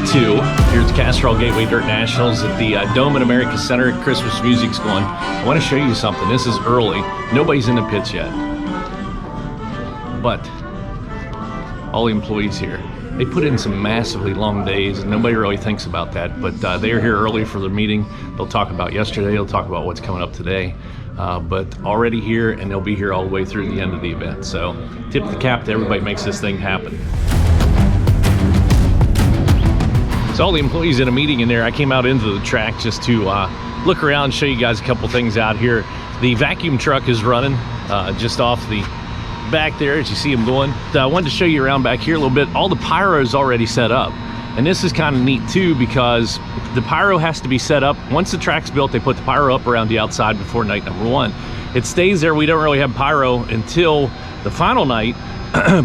2 here at the Castrol Gateway Dirt Nationals at the Dome at America Center. Christmas music's going. I want to show you something. This is early. Nobody's in the pits yet. But all the employees here, they put in some massively long days, and nobody really thinks about that. But they're here early for the meeting. They'll talk about yesterday. They'll talk about what's coming up today. But already here, and they'll be here all the way through the end of the event. So tip the cap to everybody makes this thing happen. So all the employees in a meeting in there, I came out into the track just to look around and show you guys a couple things out here. The vacuum truck is running just off the back there as you see them going. I wanted to show you around back here a little bit. All the pyro is already set up. And this is kind of neat too, because the pyro has to be set up. Once the track's built, they put the pyro up around the outside before night number 1. It stays there. We don't really have pyro until the final night,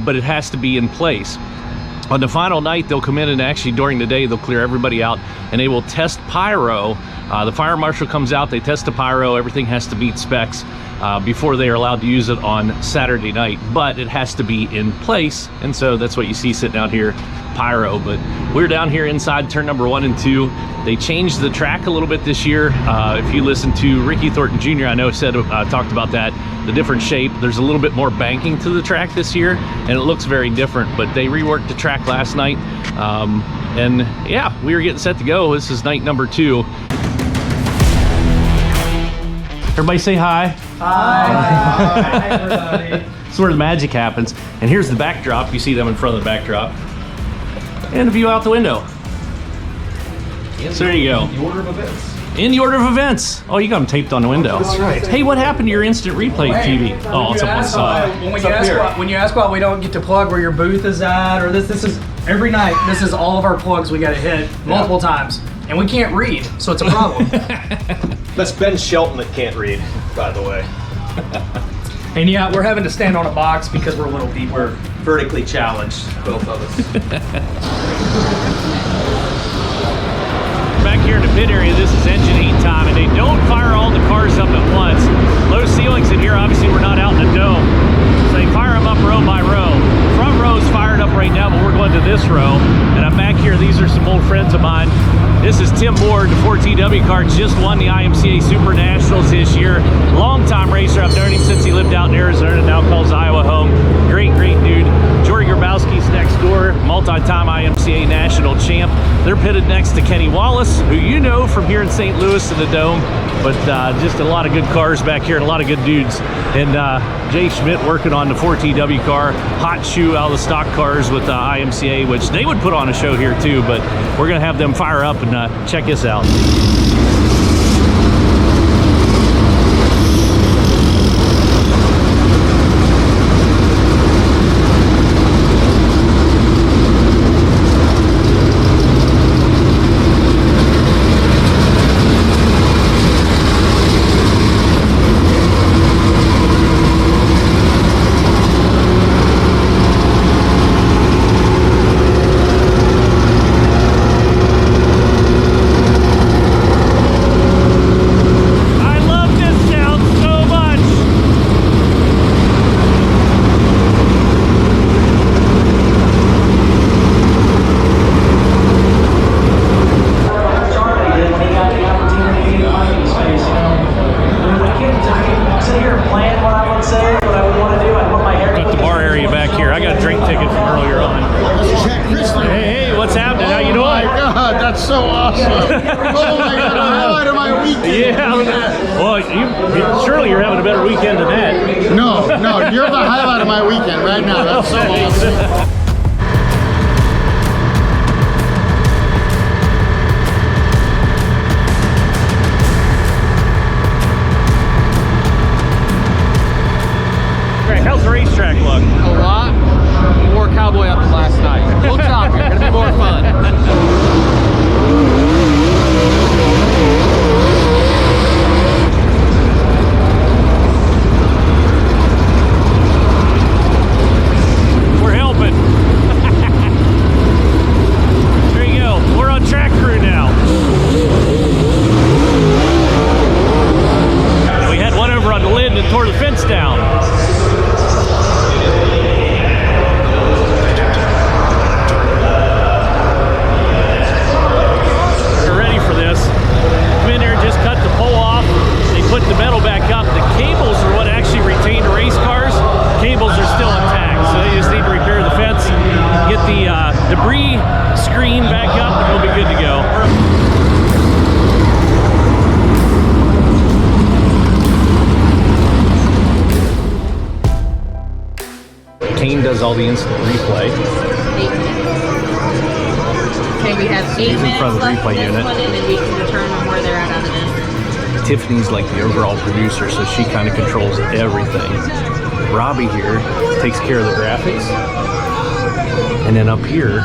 but it has to be in place. On the final night, they'll come in and actually during the day, they'll clear everybody out and they will test pyro. The fire marshal comes out, they test the pyro, everything has to meet specs before they are allowed to use it on Saturday night, but it has to be in place. And so that's what you see sitting out here, pyro. But we're down here inside turn number 1 and 2. They changed the track a little bit this year. If you listen to Ricky Thornton Jr., I know talked about that, the different shape. There's a little bit more banking to the track this year, and it looks very different. But they reworked the track last night, and yeah, we were getting set to go. This is night number 2. Everybody say hi. Hi. Hi, everybody. This is where the magic happens. And here's the backdrop. You see them in front of the backdrop. And a view out the window. So there you go. In the order of events. In the order of events. Oh, you got them taped on the window. That's right. Hey, what happened to your instant replay TV? Oh, it's up on the side. When you ask why we don't get to plug where your booth is at, or this is every night. This is all of our plugs we got to hit multiple times, and we can't read, so it's a problem. That's Ben Shelton that can't read, by the way. And yeah, we're having to stand on a box because we're a little deep. We're vertically challenged, both of us. Back here in the pit area, this is engine heat time, and they don't fire all the cars up at once. Low ceilings in here, obviously we're not out in the dome, so they fire them up row by row. Front row is fired up right now, but we're going to this row, and I'm back here. These are some old friends of mine. This is Tim Moore, the 4TW car, just won the IMCA Super Nationals this year. Long-time racer. I've known him since he lived out in Arizona and now calls Iowa home. Great, great dude. Jory Grabowski's next door, multi-time IMCA national champ. They're pitted next to Kenny Wallace, who you know from here in St. Louis in the Dome, but just a lot of good cars back here and a lot of good dudes. And Jay Schmidt working on the 4TW car, hot shoe out of the stock cars with the IMCA, which they would put on a show here too, but we're gonna have them fire up and check this out. Chet Christner. Hey, what's happening? How you doing? Oh my God, that's so awesome. Oh my God, highlight of my weekend. Yeah. Well, surely you're having a better weekend than that. No, you're the highlight of my weekend right now. That's so awesome. How's the racetrack look? A lot more cowboy up than last night. A little choppier, gonna be more fun. We're helping. There you go. We're on track crew now. We had one over on the lid that tore the fence down. the debris screen back up and we'll be good to go. Kane does all the instant replay. Okay, we have 8 He's in minutes front of the left replay in this unit. one, and then we can determine where they're at out of this. Tiffany's like the overall producer, so she kind of controls everything. Robbie here takes care of the graphics. And then up here,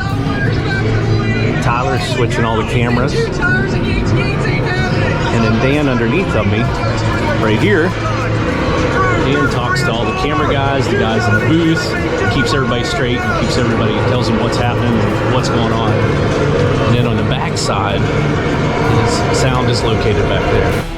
Tyler's switching all the cameras. And then Dan underneath of me, right here, Dan talks to all the camera guys, the guys in the booth, keeps everybody straight and keeps everybody, tells them what's happening and what's going on. And then on the back side, his sound is located back there.